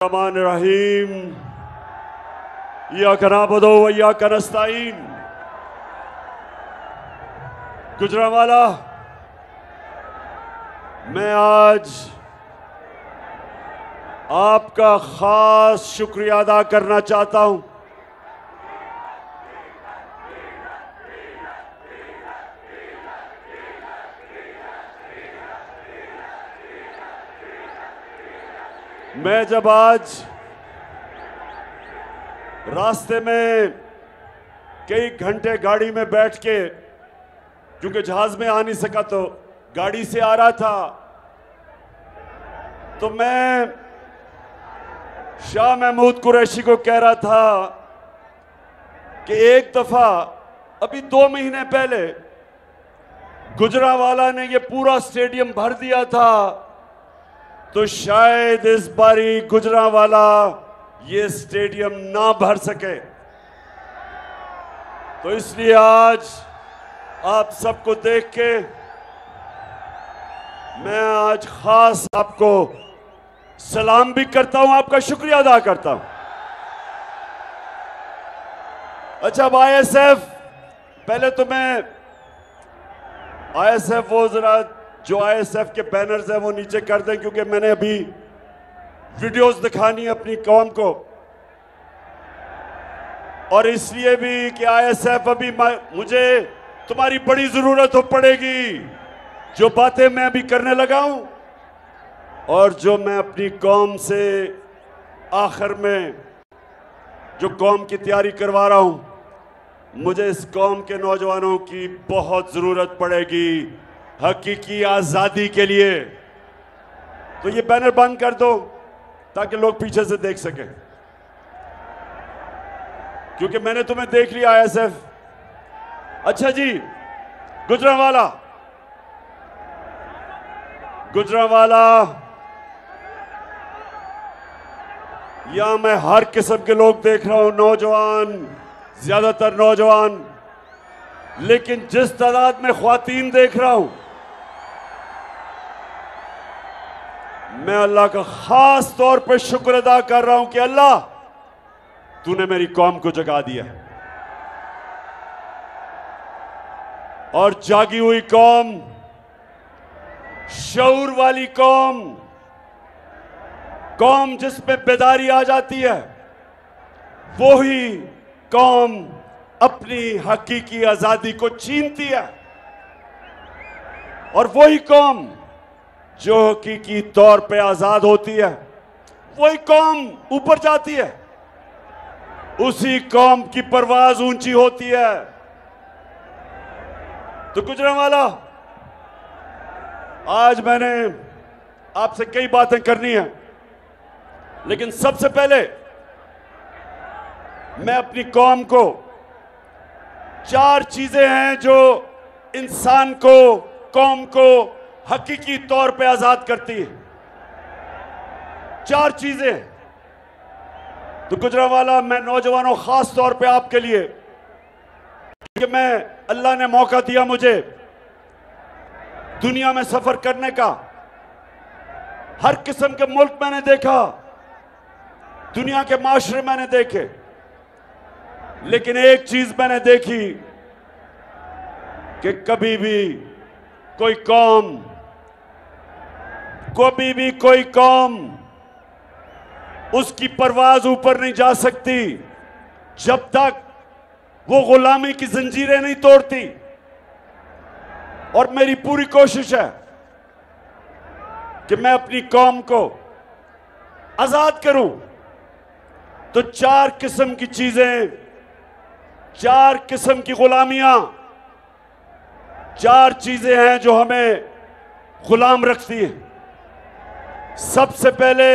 रहमान रहीम इय्याका नअबुदु व इय्याका नस्तईन। गुजरांवाला, मैं आज आपका खास शुक्रिया अदा करना चाहता हूं। मैं जब आज रास्ते में कई घंटे गाड़ी में बैठ के, क्योंकि जहाज में आ नहीं सका तो गाड़ी से आ रहा था, तो मैं शाह महमूद कुरैशी को कह रहा था कि एक दफा अभी 2 महीने पहले गुजरांवाला ने ये पूरा स्टेडियम भर दिया था, तो शायद इस बारी गुजरांवाला ये स्टेडियम ना भर सके। तो इसलिए आज आप सबको देख के मैं आज खास आपको सलाम भी करता हूं, आपका शुक्रिया अदा करता हूं। अच्छा, अब आईएसएफ, पहले तो मैं आईएसएफ वो जरा जो आईएसएफ के बैनर्स हैं वो नीचे कर दें, क्योंकि मैंने अभी वीडियोस दिखानी है अपनी कौम को, और इसलिए भी कि आईएसएफ अभी मुझे तुम्हारी बड़ी जरूरत हो पड़ेगी। जो बातें मैं अभी करने लगा हूं और जो मैं अपनी कौम से आखिर में जो कौम की तैयारी करवा रहा हूं, मुझे इस कौम के नौजवानों की बहुत जरूरत पड़ेगी हकीकी आजादी के लिए। तो ये बैनर बंद कर दो ताकि लोग पीछे से देख सकें, क्योंकि मैंने तुम्हें देख लिया आईएसएफ। अच्छा जी, गुजरांवाला, यहां मैं हर किस्म के लोग देख रहा हूं, नौजवान, ज्यादातर नौजवान, लेकिन जिस तादाद में ख्वातीन देख रहा हूं, मैं अल्लाह का खास तौर पर शुक्र अदा कर रहा हूं कि अल्लाह तूने मेरी कौम को जगा दिया। और जागी हुई कौम, शऊर वाली कौम, कौम जिसमें बेदारी आ जाती है, वो ही कौम अपनी हकीकी आजादी को छीनती है। और वही कौम जो हकीकी तौर पे आजाद होती है, वही कौम ऊपर जाती है, उसी कौम की परवाज ऊंची होती है। तो गुजरांवाला, आज मैंने आपसे कई बातें करनी है, लेकिन सबसे पहले मैं अपनी कौम को 4 चीजें हैं जो इंसान को, कौम को हकीकी तौर पे आजाद करती है। 4 चीजें। तो गुजरांवाला, मैं नौजवानों, खास तौर पे आपके लिए, कि मैं, अल्लाह ने मौका दिया मुझे दुनिया में सफर करने का, हर किस्म के मुल्क मैंने देखा, दुनिया के माशरे मैंने देखे, लेकिन एक चीज मैंने देखी कि कभी भी कोई कौम, उसकी परवाज ऊपर नहीं जा सकती जब तक वो गुलामी की जंजीरें नहीं तोड़ती। और मेरी पूरी कोशिश है कि मैं अपनी कौम को आजाद करूं। तो 4 किस्म की चीजें, 4 किस्म की गुलामियां, 4 चीजें हैं जो हमें गुलाम रखती हैं। सबसे पहले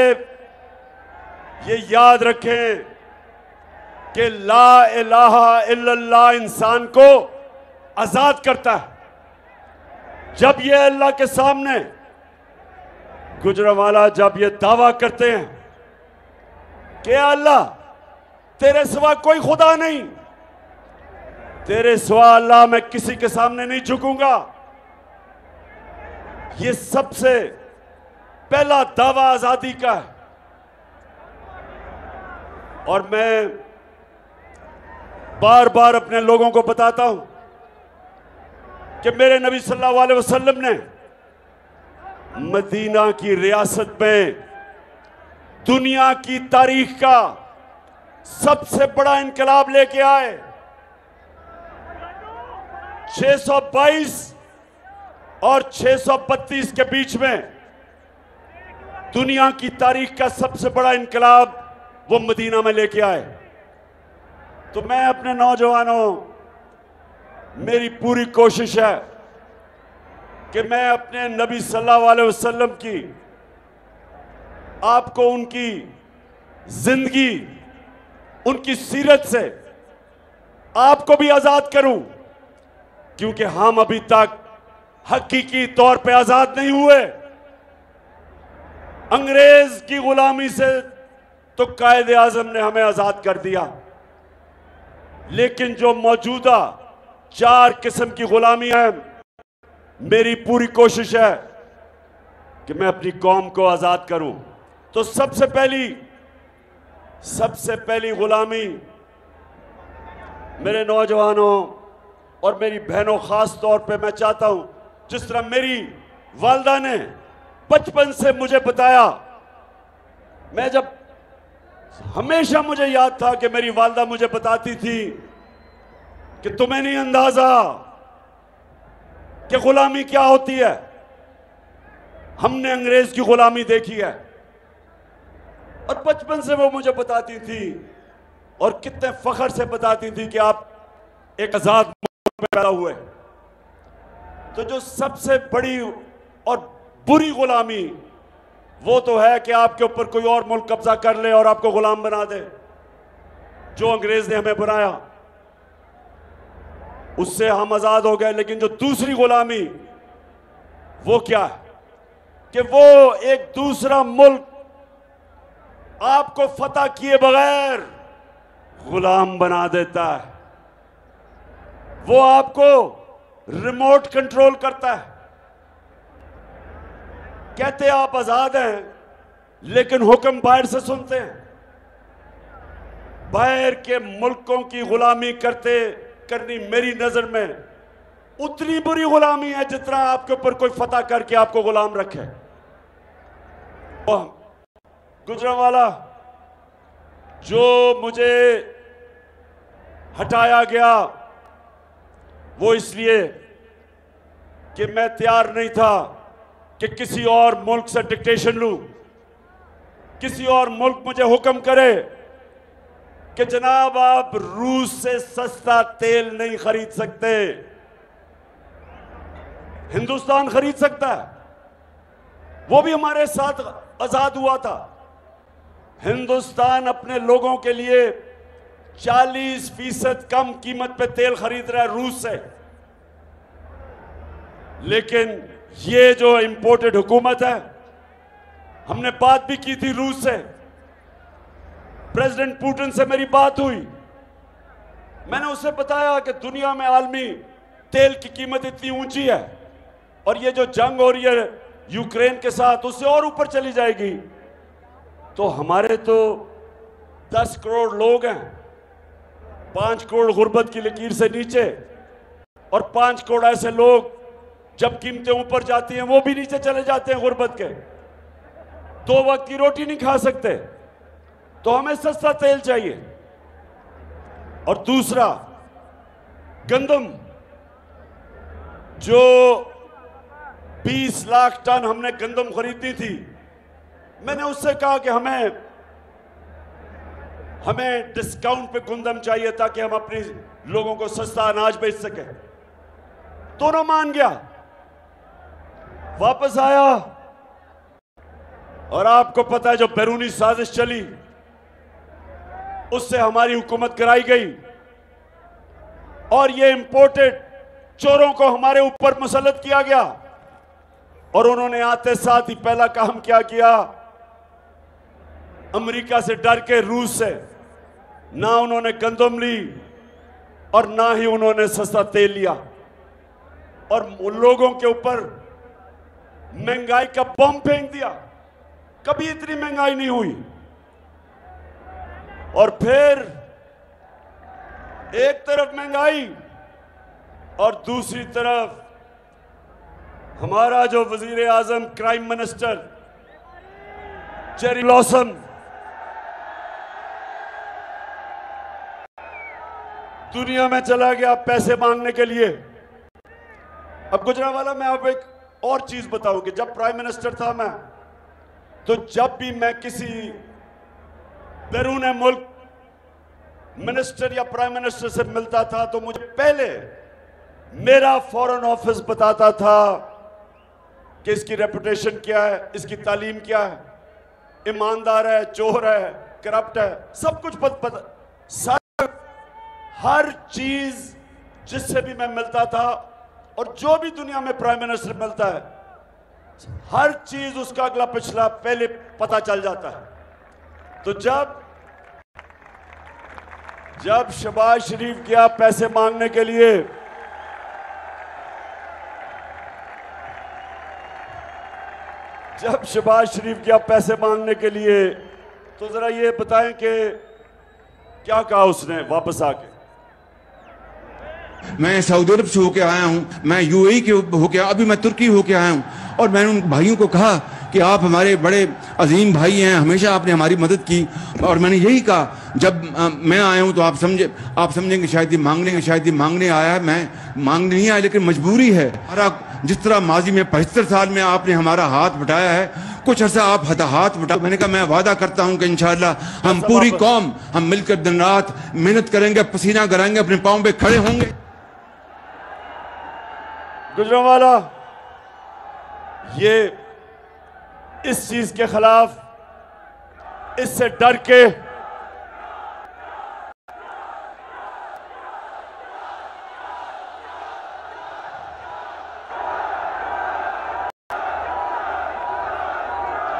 ये याद रखें कि ला इलाहा इल्लल्लाह इंसान को आजाद करता है। जब ये अल्लाह के सामने, गुजरांवाला, जब ये दावा करते हैं कि अल्लाह तेरे सिवा कोई खुदा नहीं, तेरे सिवा अल्लाह मैं किसी के सामने नहीं झुकूंगा, ये सबसे पहला दावा आजादी का है। और मैं बार बार अपने लोगों को बताता हूं कि मेरे नबी सल्लल्लाहु अलैहि वसल्लम ने मदीना की रियासत में दुनिया की तारीख का सबसे बड़ा इनकलाब लेके आए। 622 और 632 के बीच में दुनिया की तारीख का सबसे बड़ा इनकलाब वो मदीना में लेके आए। तो मैं अपने नौजवानों, मेरी पूरी कोशिश है कि मैं अपने नबी सल्लल्लाहु अलैहि वसल्लम की, आपको उनकी जिंदगी, उनकी सीरत से आपको भी आजाद करूं, क्योंकि हम अभी तक हकीकी तौर पे आजाद नहीं हुए। अंग्रेज की गुलामी से तो कायदे आजम ने हमें आजाद कर दिया, लेकिन जो मौजूदा 4 किस्म की गुलामी है, मेरी पूरी कोशिश है कि मैं अपनी कौम को आजाद करूं। तो सबसे पहली गुलामी, मेरे नौजवानों और मेरी बहनों, खास तौर पे मैं चाहता हूं, जिस तरह मेरी वालदा ने बचपन से मुझे बताया, मैं जब हमेशा मुझे याद था कि मेरी वालदा मुझे बताती थी कि तुम्हें नहीं अंदाजा कि गुलामी क्या होती है। हमने अंग्रेज की गुलामी देखी है, और बचपन से वो मुझे बताती थी, और कितने फख्र से बताती थी कि आप एक आजाद मुल्क में पैदा हुए। तो जो सबसे बड़ी और बुरी गुलामी वो तो है कि आपके ऊपर कोई और मुल्क कब्जा कर ले और आपको गुलाम बना दे, जो अंग्रेज ने हमें बनाया। उससे हम आजाद हो गए। लेकिन जो दूसरी गुलामी, वो क्या है कि वो एक दूसरा मुल्क आपको फतह किए बगैर गुलाम बना देता है। वो आपको रिमोट कंट्रोल करता है। कहते हैं आप आजाद हैं, लेकिन हुक्म बाहर से सुनते हैं। बाहर के मुल्कों की गुलामी करनी मेरी नजर में उतनी बुरी गुलामी है जितना आपके ऊपर कोई फतह करके आपको गुलाम रखे। गुजरांवाला जो मुझे हटाया गया, वो इसलिए कि मैं तैयार नहीं था कि किसी और मुल्क से डिक्टेशन लूं, किसी और मुल्क मुझे हुक्म करे कि जनाब आप रूस से सस्ता तेल नहीं खरीद सकते, हिंदुस्तान खरीद सकता है। वो भी हमारे साथ आजाद हुआ था। हिंदुस्तान अपने लोगों के लिए 40% कम कीमत पे तेल खरीद रहा है रूस से। लेकिन ये जो इंपोर्टेड हुकूमत है, हमने बात भी की थी रूस से, प्रेसिडेंट पुतिन से मेरी बात हुई। मैंने उससे बताया कि दुनिया में आलमी तेल की कीमत इतनी ऊंची है, और ये जो जंग हो रही है यूक्रेन के साथ, उससे और ऊपर चली जाएगी। तो हमारे तो 10 करोड़ लोग हैं, 5 करोड़ गुर्बत की लकीर से नीचे, और 5 करोड़ ऐसे लोग जब कीमतें ऊपर जाती हैं वो भी नीचे चले जाते हैं गुर्बत के, 2 वक्त की रोटी नहीं खा सकते। तो हमें सस्ता तेल चाहिए। और दूसरा, गंदम, जो 20 लाख टन हमने गंदम खरीदी थी, मैंने उससे कहा कि हमें डिस्काउंट पे गंदम चाहिए ताकि हम अपने लोगों को सस्ता अनाज बेच सकें। दोनों मान गया, वापस आया, और आपको पता है जो बैरूनी साजिश चली, उससे हमारी हुकूमत कराई गई, और ये इंपोर्टेड चोरों को हमारे ऊपर मुसल्लत किया गया। और उन्होंने आते साथ ही पहला काम क्या किया, अमेरिका से डर के, रूस से, ना उन्होंने गंदम ली और ना ही उन्होंने सस्ता तेल लिया, और उन लोगों के ऊपर महंगाई का बम फेंक दिया। कभी इतनी महंगाई नहीं हुई। और फिर एक तरफ महंगाई और दूसरी तरफ हमारा जो वजीर आजम क्राइम मिनिस्टर जेरी ब्लॉसम दुनिया में चला गया पैसे मांगने के लिए। अब गुजरांवाला मैं आप एक और चीज बताऊं कि जब प्राइम मिनिस्टर था मैं, तो जब भी मैं किसी बैरून मुल्क मिनिस्टर या प्राइम मिनिस्टर से मिलता था तो मुझे पहले मेरा फॉरेन ऑफिस बताता था कि इसकी रेपुटेशन क्या है, इसकी तालीम क्या है, ईमानदार है, चोर है, करप्ट है, सब कुछ पता, हर चीज जिससे भी मैं मिलता था और जो भी दुनिया में प्राइम मिनिस्टर मिलता है, हर चीज उसका अगला पिछला पहले पता चल जाता है। तो जब शहबाज शरीफ गया पैसे मांगने के लिए, जब शहबाज शरीफ गया पैसे मांगने के लिए, तो जरा ये बताएं कि क्या कहा उसने वापस आके। मैं सऊदी अरब से होके आया हूँ, मैं यूएई के होके, अभी मैं तुर्की होके आया हूँ, और मैंने उन भाइयों को कहा कि आप हमारे बड़े अजीम भाई हैं, हमेशा आपने हमारी मदद की। और मैंने यही कहा, जब मैं आया हूँ तो आप समझेंगे शायद ये मांगने आया है। मैं मांगने नहीं आया, लेकिन मजबूरी है। जिस तरह माजी में 75 साल में आपने हमारा हाथ बटाया है, कुछ अर्सा आप हाथ बटा। मैंने कहा मैं वादा करता हूं कि इंशाअल्लाह हम पूरी कौम हम मिलकर दिन रात मेहनत करेंगे, पसीना कराएंगे, अपने पांव पे खड़े होंगे। गुजरांवाला ये इस चीज के खिलाफ, इससे डर के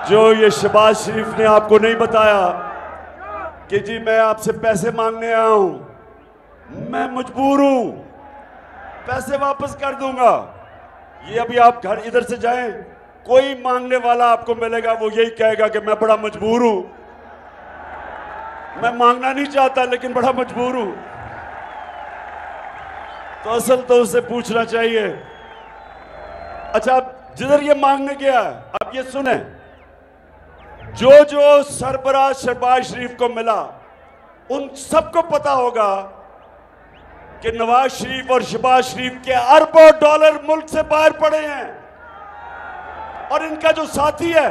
जो ये शहबाज शरीफ ने आपको नहीं बताया कि जी मैं आपसे पैसे मांगने आया हूं, मैं मजबूर हूं, पैसे वापस कर दूंगा। ये अभी आप घर इधर से जाएं, कोई मांगने वाला आपको मिलेगा, वो यही कहेगा कि मैं बड़ा मजबूर हूं, मैं मांगना नहीं चाहता लेकिन बड़ा मजबूर हूं। तो असल तो उससे पूछना चाहिए। अच्छा, अब जिधर ये मांगने गया, अब ये सुने, जो सरबराह शहबाज शरीफ को मिला, उन सबको पता होगा कि नवाज शरीफ और शहबाज शरीफ के अरबों डॉलर मुल्क से बाहर पड़े हैं, और इनका जो साथी है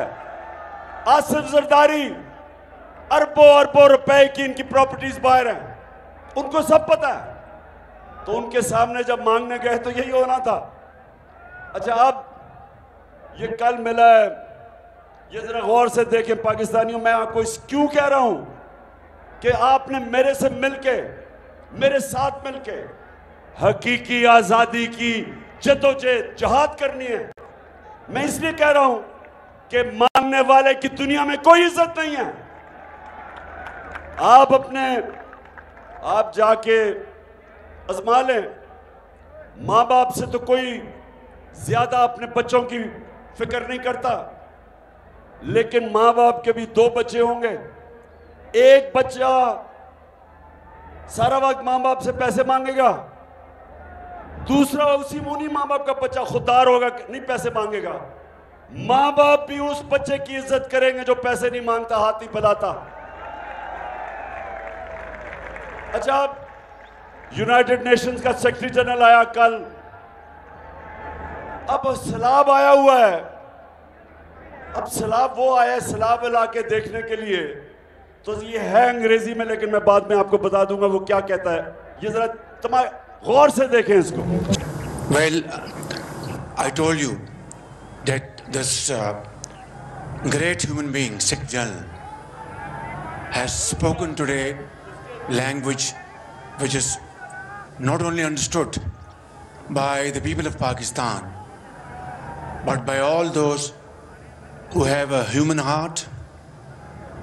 आसिफ जरदारी, अरबों रुपए की इनकी प्रॉपर्टीज बाहर हैं, उनको सब पता है। तो उनके सामने जब मांगने गए तो यही होना था। अच्छा, अब ये कल मिला है, ये जरा गौर से देखें पाकिस्तानियों, मैं आपको क्यों कह रहा हूं कि आपने मेरे से मिलके, मेरे साथ मिलके हकीकी आजादी की जद्दोजहद जहाद करनी है। मैं इसलिए कह रहा हूं कि मांगने वाले की दुनिया में कोई इज्जत नहीं है। आप जाके आजमा लें, मां बाप से तो कोई ज्यादा अपने बच्चों की फिक्र नहीं करता, लेकिन मां बाप के भी 2 बच्चे होंगे। एक बच्चा सारा वक्त मां बाप से पैसे मांगेगा, दूसरा उसी मुनी मां बाप का बच्चा खुददार होगा, नहीं पैसे मांगेगा। मां बाप भी उस बच्चे की इज्जत करेंगे जो पैसे नहीं मांगता, हाथ नहीं फैलाता। अच्छा, यूनाइटेड नेशंस का सेक्रेटरी जनरल आया कल, अब सैलाब आया हुआ है। अब सैलाब वो आया सैलाब इलाके देखने के लिए, तो ये है अंग्रेजी में, लेकिन मैं बाद में आपको बता दूंगा वो क्या कहता है। ये जरा गौर से देखें इसको। Well, I told you that this great human being, Sikh General, has spoken today language which is not only understood by the people of Pakistan, but by all those who have a human heart,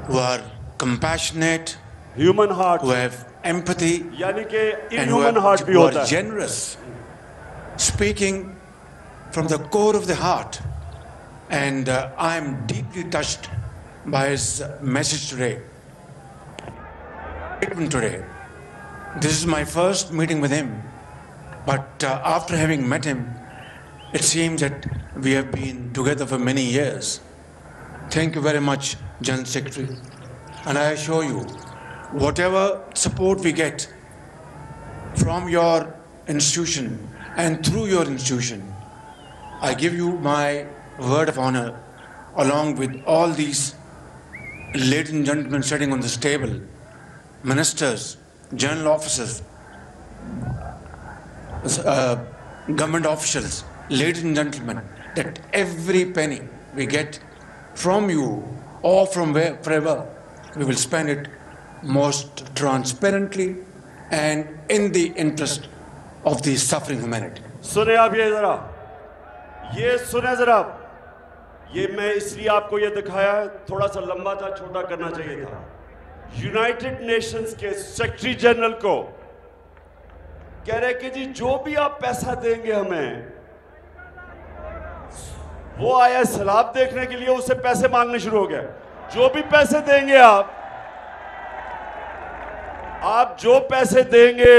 who are compassionate, human heart, who have empathy, यानी कि inhuman heart भी होता है, generous, speaking from the core of the heart. And I am deeply touched by his message today. statement today. This is my first meeting with him, but after having met him, it seems that we have been together for many years. Thank you very much, General Secretary. And I assure you, whatever support we get from your institution and through your institution, I give you my word of honor, along with all these ladies and gentlemen sitting on this table, ministers, general officers, government officials, ladies and gentlemen, that every penny we get from you or from wherever, we will spend it most transparently and in the interest of the suffering humanity. सुने आप ये सुने जरा, ये मैं इसलिए आपको ये दिखाया है, थोड़ा सा लंबा था, छोटा करना चाहिए था। यूनाइटेड नेशंस के सेक्रेटरी जनरल को कह रहे कि जी जो भी आप पैसा देंगे हमें, वो आया सैलाब देखने के लिए, उससे पैसे मांगने शुरू हो गए। जो भी पैसे देंगे आप जो पैसे देंगे,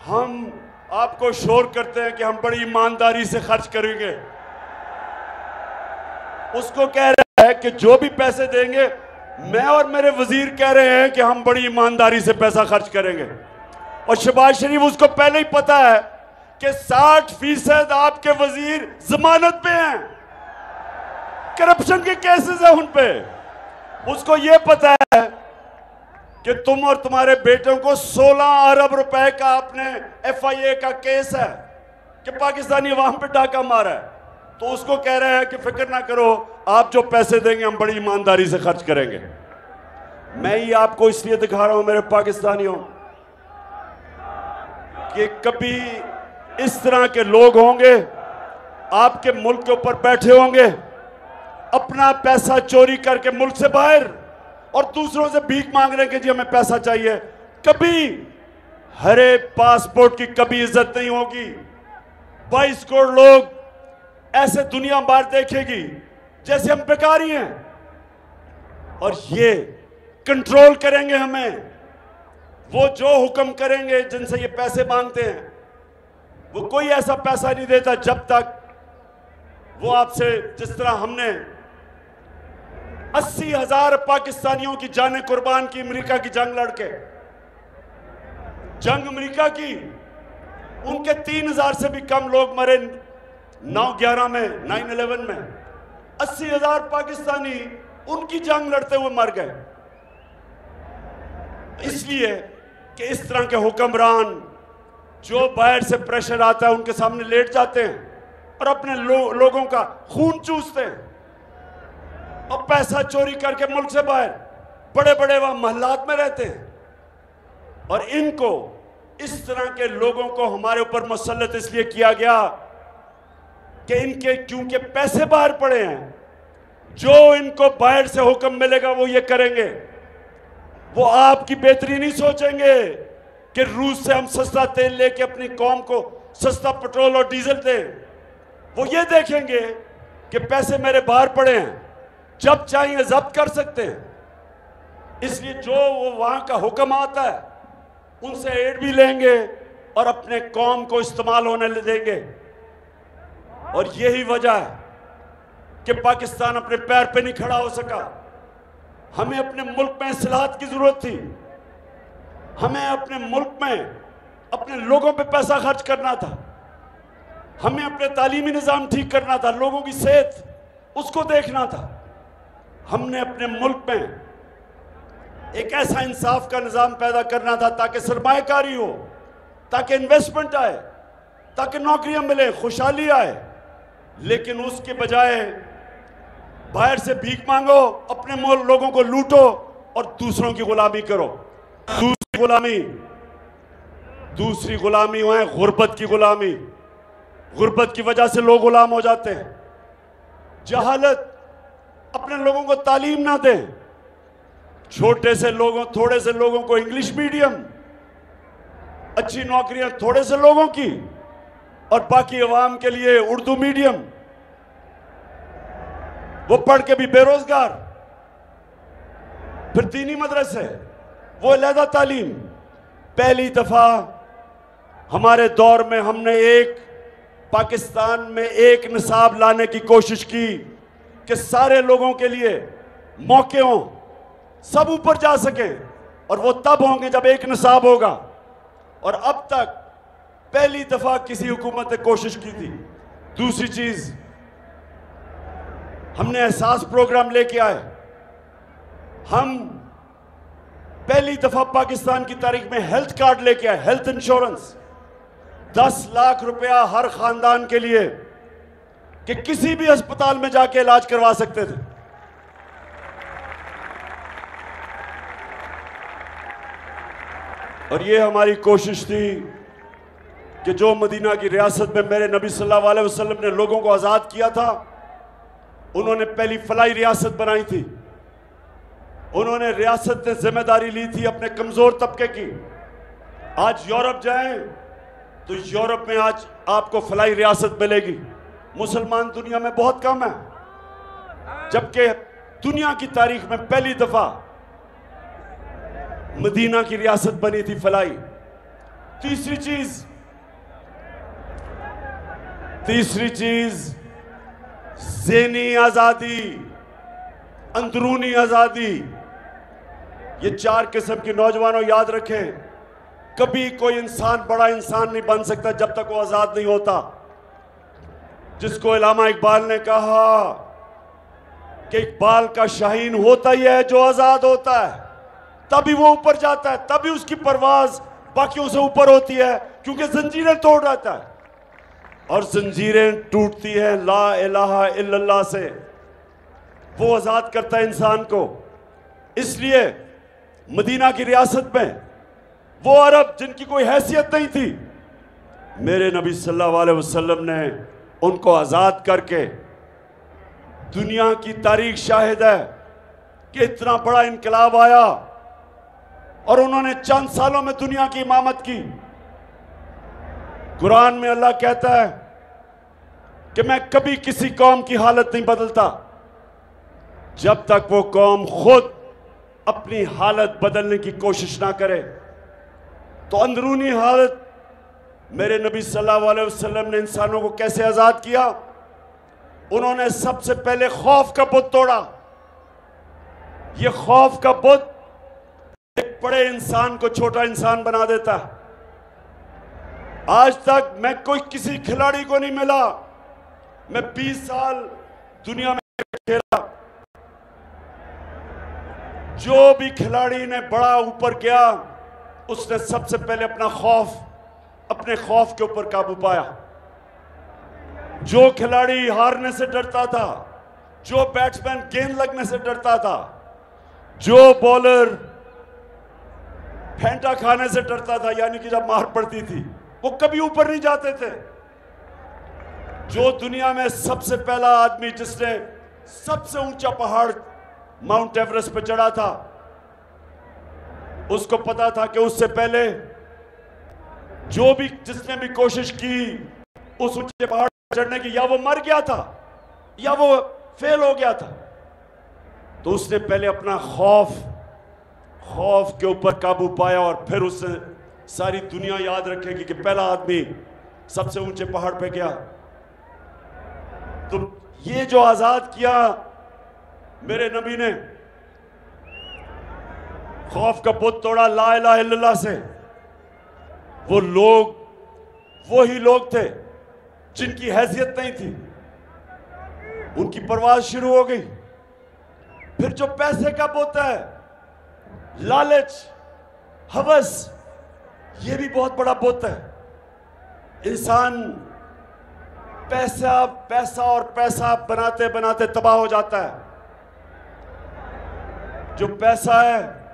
हम आपको शोर करते हैं कि हम बड़ी ईमानदारी से खर्च करेंगे। उसको कह रहा है कि जो भी पैसे देंगे, मैं और मेरे वजीर कह रहे हैं कि हम बड़ी ईमानदारी से पैसा खर्च करेंगे। और शहबाज शरीफ उसको पहले ही पता है कि 60% आपके वजीर जमानत पे हैं, करप्शन के केसेस हैं उन पे। उसको यह पता है कि तुम और तुम्हारे बेटों को 16 अरब रुपए का आपने FIA का केस है कि पाकिस्तानी अवाम पे डाका मारा है। तो उसको कह रहे हैं कि फिक्र ना करो, आप जो पैसे देंगे हम बड़ी ईमानदारी से खर्च करेंगे। मैं ये आपको इसलिए दिखा रहा हूं मेरे पाकिस्तानियों कि कभी इस तरह के लोग होंगे आपके मुल्क के ऊपर बैठे होंगे, अपना पैसा चोरी करके मुल्क से बाहर, और दूसरों से भीख मांग रहे हैं कि जी हमें पैसा चाहिए। कभी हरे पासपोर्ट की कभी इज्जत नहीं होगी। 22 करोड़ लोग ऐसे दुनिया बाहर देखेगी जैसे हम बेकारी हैं, और ये कंट्रोल करेंगे हमें। वो जो हुक्म करेंगे, जिनसे ये पैसे मांगते हैं, वो कोई ऐसा पैसा नहीं देता जब तक वो आपसे, जिस तरह हमने 80,000 पाकिस्तानियों की जानें कुर्बान की अमेरिका की जंग लड़के, जंग अमेरिका की, उनके 3,000 से भी कम लोग मरे 9/11 में, 9/11 में। 80,000 पाकिस्तानी उनकी जंग लड़ते हुए मर गए, इसलिए कि इस तरह के हुक्मरान जो बाहर से प्रेशर आता है उनके सामने लेट जाते हैं और अपने लोगों का खून चूसते हैं और पैसा चोरी करके मुल्क से बाहर बड़े बड़े वहां महल्लात में रहते हैं। और इनको, इस तरह के लोगों को हमारे ऊपर मुसल्लत इसलिए किया गया कि इनके क्योंकि पैसे बाहर पड़े हैं, जो इनको बाहर से हुक्म मिलेगा वो ये करेंगे। वो आपकी बेहतरी नहीं सोचेंगे कि रूस से हम सस्ता तेल लेके अपनी कौम को सस्ता पेट्रोल और डीजल दें। वो ये देखेंगे कि पैसे मेरे बाहर पड़े हैं, जब चाहिए जब्त कर सकते हैं। इसलिए जो वो वहां का हुक्म आता है उनसे एड भी लेंगे और अपने कौम को इस्तेमाल होने देंगे। और यही वजह है कि पाकिस्तान अपने पैर पे नहीं खड़ा हो सका। हमें अपने मुल्क में इस्लाहत की जरूरत थी। हमें अपने मुल्क में अपने लोगों पे पैसा खर्च करना था। हमें अपने तालीमी निज़ाम ठीक करना था, लोगों की सेहत उसको देखना था। हमने अपने मुल्क में एक ऐसा इंसाफ का निज़ाम पैदा करना था ताकि सरमायाकारी हो, ताकि इन्वेस्टमेंट आए, ताकि नौकरियां मिले, खुशहाली आए। लेकिन उसके बजाय बाहर से भीख मांगो, अपने लोगों को लूटो और दूसरों की गुलामी करो। दूसरी गुलामी है गुर्बत की गुलामी। गुर्बत की वजह से लोग गुलाम हो जाते हैं। जहालत, अपने लोगों को तालीम ना दें। थोड़े से लोगों को इंग्लिश मीडियम, अच्छी नौकरियां थोड़े से लोगों की, और बाकी अवाम के लिए उर्दू मीडियम। वो पढ़ के भी बेरोजगार, फिर दीनी मदरसे, वो अलहदा तालीम। पहली दफा हमारे दौर में हमने पाकिस्तान में एक निसाब लाने की कोशिश की कि सारे लोगों के लिए मौके हों, सब ऊपर जा सकें, और वो तब होंगे जब एक निसाब होगा। और अब तक पहली दफा किसी हुकूमत ने कोशिश की थी। दूसरी चीज, हमने एहसास प्रोग्राम लेके आए। हम पहली दफा पाकिस्तान की तारीख में हेल्थ कार्ड लेके आए, हेल्थ इंश्योरेंस, 10 लाख रुपया हर खानदान के लिए कि किसी भी अस्पताल में जाके इलाज करवा सकते थे। और ये हमारी कोशिश थी कि जो मदीना की रियासत में मेरे नबी सल्लल्लाहु अलैहि वसल्लम ने लोगों को आज़ाद किया था, उन्होंने पहली फलाई रियासत बनाई थी। उन्होंने रियासत ने जिम्मेदारी ली थी अपने कमजोर तबके की। आज यूरोप जाएं तो यूरोप में आज आपको फलाई रियासत मिलेगी। मुसलमान दुनिया में बहुत कम है, जबकि दुनिया की तारीख में पहली दफा मदीना की रियासत बनी थी फलाई। तीसरी चीज ज़हनी आजादी, अंदरूनी आजादी। ये 4 किस्म के नौजवानों याद रखें, कभी कोई इंसान बड़ा इंसान नहीं बन सकता जब तक वो आजाद नहीं होता। जिसको इलामा इकबाल ने कहा कि इकबाल का शाहीन होता ही है जो आजाद होता है, तभी वो ऊपर जाता है, तभी उसकी परवाज बाकियों से ऊपर होती है, क्योंकि जंजीरें तोड़ रहता है। और जंजीरें टूटती हैं ला इलाहा इल्लल्लाह से। वो आजाद करता है इंसान को। इसलिए मदीना की रियासत में वो अरब जिनकी कोई हैसियत नहीं थी, मेरे नबी सल्लल्लाहु अलैहि वसल्लम ने उनको आजाद करके, दुनिया की तारीख शाहिद है कि इतना बड़ा इनकलाब आया और उन्होंने चंद सालों में दुनिया की इमामत की। कुरान में अल्लाह कहता है कि मैं कभी किसी कौम की हालत नहीं बदलता जब तक वो कौम खुद अपनी हालत बदलने की कोशिश ना करे। तो अंदरूनी हालत, मेरे नबी सल्लल्लाहु अलैहि वसल्लम ने इंसानों को कैसे आजाद किया? उन्होंने सबसे पहले खौफ का बुत तोड़ा। ये खौफ का बुत एक बड़े इंसान को छोटा इंसान बना देता है। आज तक मैं कोई किसी खिलाड़ी को नहीं मिला, मैं 20 साल दुनिया में खेला, जो भी खिलाड़ी ने बड़ा ऊपर गया उसने सबसे पहले अपने खौफ के ऊपर काबू पाया। जो खिलाड़ी हारने से डरता था, जो बैट्समैन गेंद लगने से डरता था, जो बॉलर फेंटा खाने से डरता था, यानी कि जब मार पड़ती थी, वो कभी ऊपर नहीं जाते थे। जो दुनिया में सबसे पहला आदमी जिसने सबसे ऊंचा पहाड़ माउंट एवरेस्ट पे चढ़ा था, उसको पता था कि उससे पहले जिसने भी कोशिश की उस ऊंचे पहाड़ पर चढ़ने की, या वो मर गया था या वो फेल हो गया था। तो उसने पहले अपना खौफ के ऊपर काबू पाया और फिर उसने सारी दुनिया याद रखेगी कि पहला आदमी सबसे ऊंचे पहाड़ पे गया। तो ये जो आजाद किया मेरे नबी ने, खौफ का बुत तोड़ा ला इलाहा इल्लल्लाह से। वो ही लोग थे जिनकी हैसियत नहीं थी, उनकी परवाज शुरू हो गई। फिर जो पैसे का बुत है, लालच, हवस, ये भी बहुत बड़ा बुत है। इंसान पैसा बनाते बनाते तबाह हो जाता है। जो पैसा है,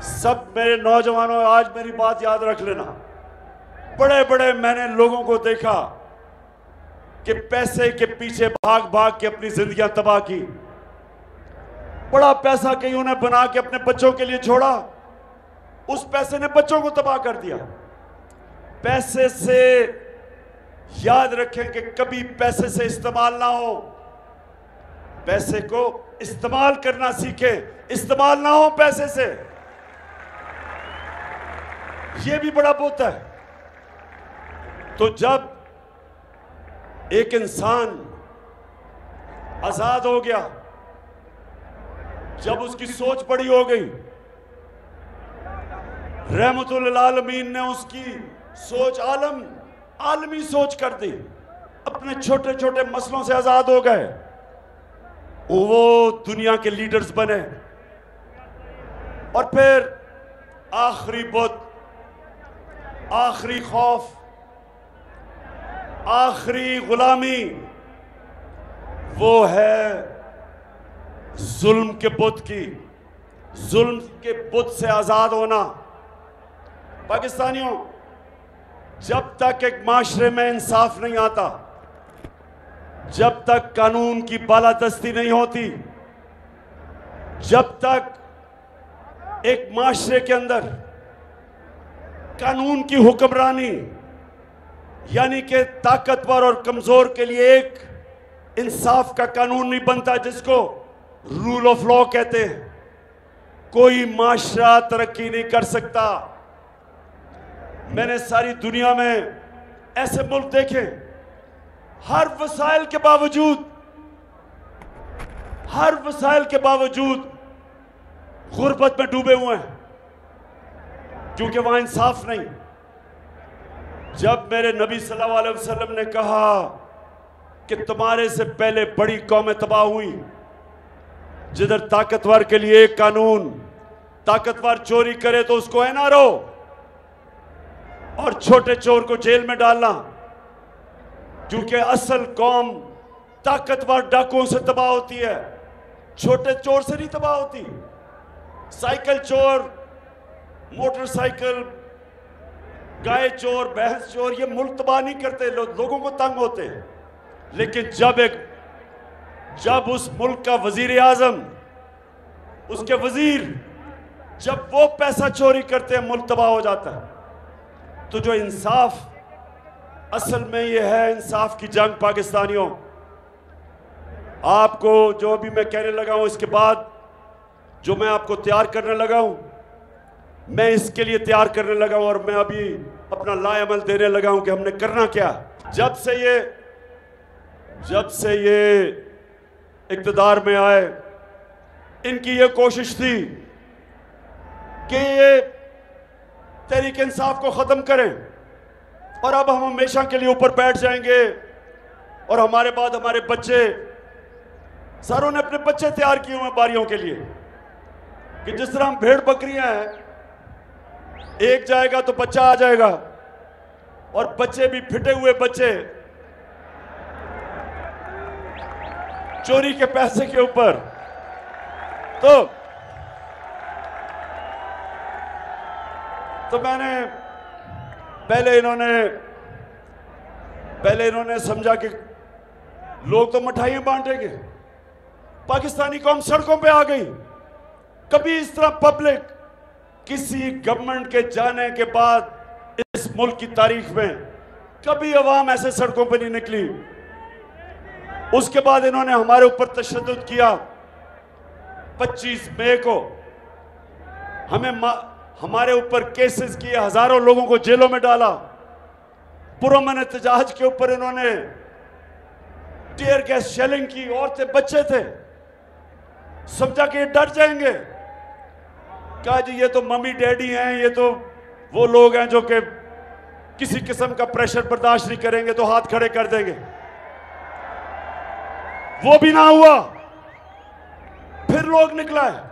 सब मेरे नौजवानों आज मेरी बात याद रख लेना, बड़े बड़े मैंने लोगों को देखा कि पैसे के पीछे भाग भाग के अपनी जिंदगियां तबाह की। बड़ा पैसा कईयों ने बना के अपने बच्चों के लिए छोड़ा, उस पैसे ने बच्चों को तबाह कर दिया। पैसे से याद रखें कि कभी पैसे से इस्तेमाल ना हो, पैसे को इस्तेमाल करना सीखें, इस्तेमाल ना हो पैसे से। ये भी बड़ा बुत है। तो जब एक इंसान आजाद हो गया, जब उसकी सोच बड़ी हो गई, रहमतुल आलमीन ने उसकी सोच आलमी सोच कर दी, अपने छोटे छोटे मसलों से आजाद हो गए, वो दुनिया के लीडर्स बने। और फिर आखिरी बुत, आखिरी खौफ, आखिरी गुलामी, वो है जुल्म के बुत की, जुल्म के बुत से आजाद होना। पाकिस्तानियों, जब तक एक माशरे में इंसाफ नहीं आता, जब तक कानून की बालादस्ती नहीं होती, जब तक एक माशरे के अंदर कानून की हुक्मरानी, यानी कि ताकतवर और कमजोर के लिए एक इंसाफ का कानून नहीं बनता, जिसको रूल ऑफ लॉ कहते हैं, कोई माशरा तरक्की नहीं कर सकता। मैंने सारी दुनिया में ऐसे मुल्क देखे, हर वसाइल के बावजूद गुर्बत में डूबे हुए हैं, क्योंकि वहां इंसाफ नहीं। जब मेरे नबी सल्लल्लाहु अलैहि वसल्लम ने कहा कि तुम्हारे से पहले बड़ी कौमें तबाह हुई, जिधर ताकतवर के लिए एक कानून, ताकतवर चोरी करे तो उसको एनआरओ, और छोटे चोर को जेल में डालना, क्योंकि असल कौम ताकतवर डाकुओं से तबाह होती है, छोटे चोर से नहीं तबाह होती। साइकिल चोर, मोटरसाइकिल, गाय चोर, भैंस चोर, ये मुल्क तबाह नहीं करते, लोगों को तंग होते हैं। लेकिन जब उस मुल्क का वजीर आजम, उसके वजीर, जब वो पैसा चोरी करते हैं, मुल्क तबाह हो जाता है। तो जो इंसाफ, असल में ये है इंसाफ की जंग। पाकिस्तानियों, आपको जो भी मैं कहने लगा हूं, इसके बाद जो मैं आपको तैयार करने लगा हूं, मैं इसके लिए तैयार करने लगा हूं, और मैं अभी अपना लाएमल देने लगा हूं कि हमने करना क्या। जब से ये इक़्तिदार में आए, इनकी ये कोशिश थी कि ये तहरीक इंसाफ को ख़त्म करें, और अब हम हमेशा के लिए ऊपर बैठ जाएंगे, और हमारे बाद हमारे बच्चे, सारों ने अपने बच्चे तैयार किए हुए बारियों के लिए, कि जिस तरह हम भेड़ बकरियां हैं, एक जाएगा तो बच्चा आ जाएगा, और बच्चे भी फिटे हुए बच्चे चोरी के पैसे के ऊपर। तो मैंने पहले इन्होंने समझा कि लोग तो मिठाइयां बांटेंगे, पाकिस्तानी कौम सड़कों पे आ गई। कभी इस तरह पब्लिक किसी गवर्नमेंट के जाने के बाद इस मुल्क की तारीख में कभी अवाम ऐसे सड़कों पे नहीं निकली। उसके बाद इन्होंने हमारे ऊपर तशद्दुद किया। 25 मई को हमारे ऊपर केसेस किए, हजारों लोगों को जेलों में डाला। पुरअमन एहतजाज के ऊपर इन्होंने टीयर गैस शेलिंग की, औरतें बच्चे थे, समझा कि ये डर जाएंगे। कहा जी ये तो मम्मी डैडी हैं, ये तो वो लोग हैं जो कि किसी किस्म का प्रेशर बर्दाश्त नहीं करेंगे तो हाथ खड़े कर देंगे। वो भी ना हुआ। फिर लोग निकला है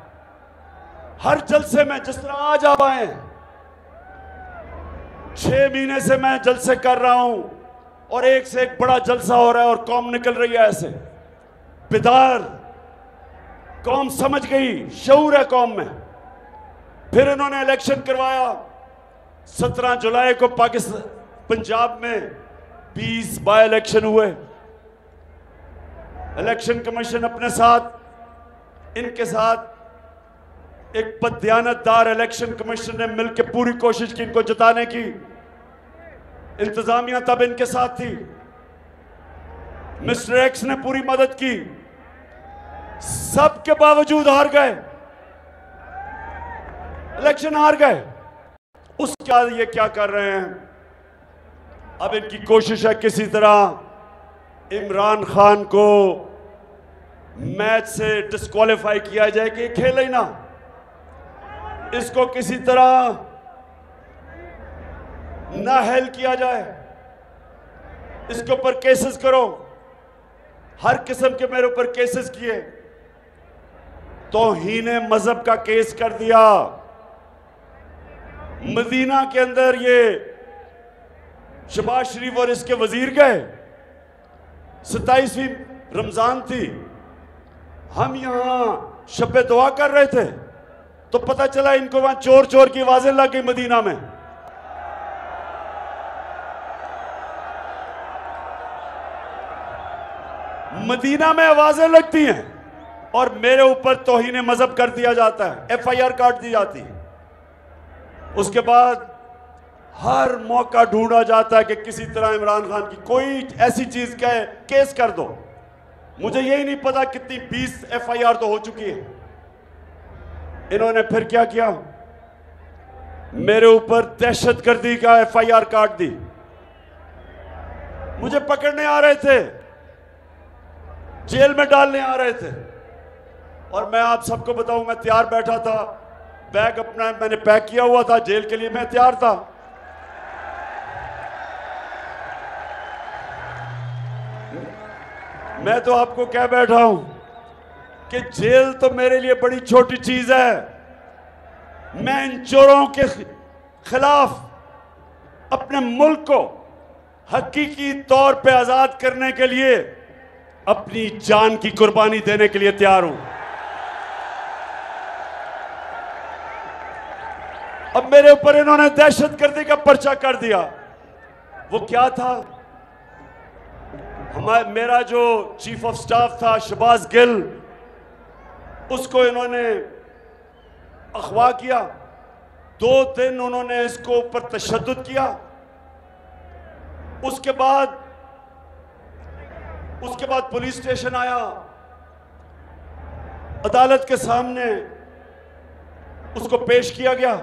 हर जलसे में, जिस तरह आज आप आए। 6 महीने से मैं जलसे कर रहा हूं और एक से एक बड़ा जलसा हो रहा है और कौम निकल रही है ऐसे। बेदार कौम समझ गई, शऊर है कौम में। फिर इन्होंने इलेक्शन करवाया। 17 जुलाई को पाकिस्तान पंजाब में 20 बाय इलेक्शन हुए। इलेक्शन कमीशन अपने साथ, इनके साथ एक बददियानतदार इलेक्शन कमीशन ने मिलकर पूरी कोशिश की इनको जिताने की। इंतजामिया तब इनके साथ थी। मिस्टर एक्स ने पूरी मदद की। सबके बावजूद हार गए, इलेक्शन हार गए। उसके बाद ये क्या कर रहे हैं, अब इनकी कोशिश है किसी तरह इमरान खान को मैच से डिस्क्वालीफाई किया जाए कि खेले ही ना, इसको किसी तरह नाअहल किया जाए, इसके ऊपर केसेस करो। हर किस्म के मेरे ऊपर केसेस किए, तौहीन मजहब का केस कर दिया। मदीना के अंदर ये शहबाज शरीफ और इसके वजीर गए, 27वीं रमजान थी, हम यहां शब दुआ कर रहे थे तो पता चला इनको वहां चोर चोर की आवाजें लग गई। मदीना में आवाजें लगती हैं और मेरे ऊपर तौहीन मजहब कर दिया जाता है, FIR काट दी जाती है। उसके बाद हर मौका ढूंढा जाता है कि किसी तरह इमरान खान की कोई ऐसी चीज का केस कर दो। मुझे यही नहीं पता कितनी 20 FIR तो हो चुकी है। इन्होंने फिर क्या किया, मेरे ऊपर दहशतगर्दी का FIR काट दी। मुझे पकड़ने आ रहे थे, जेल में डालने आ रहे थे, और मैं आप सबको बताऊं मैं तैयार बैठा था, बैग अपना मैंने पैक किया हुआ था, जेल के लिए मैं तैयार था। मैं तो आपको कह बैठा हूं कि जेल तो मेरे लिए बड़ी छोटी चीज है। मैं इन चोरों के खिलाफ अपने मुल्क को हकीकी तौर पे आजाद करने के लिए अपनी जान की कुर्बानी देने के लिए तैयार हूं। अब मेरे ऊपर इन्होंने दहशतगर्दी का पर्चा कर दिया। वो क्या था, मेरा जो चीफ ऑफ स्टाफ था शहबाज गिल, उसको इन्होंने अगवा किया। 2 दिन उन्होंने इसको ऊपर तशद्दुद किया। उसके बाद पुलिस स्टेशन आया, अदालत के सामने उसको पेश किया गया।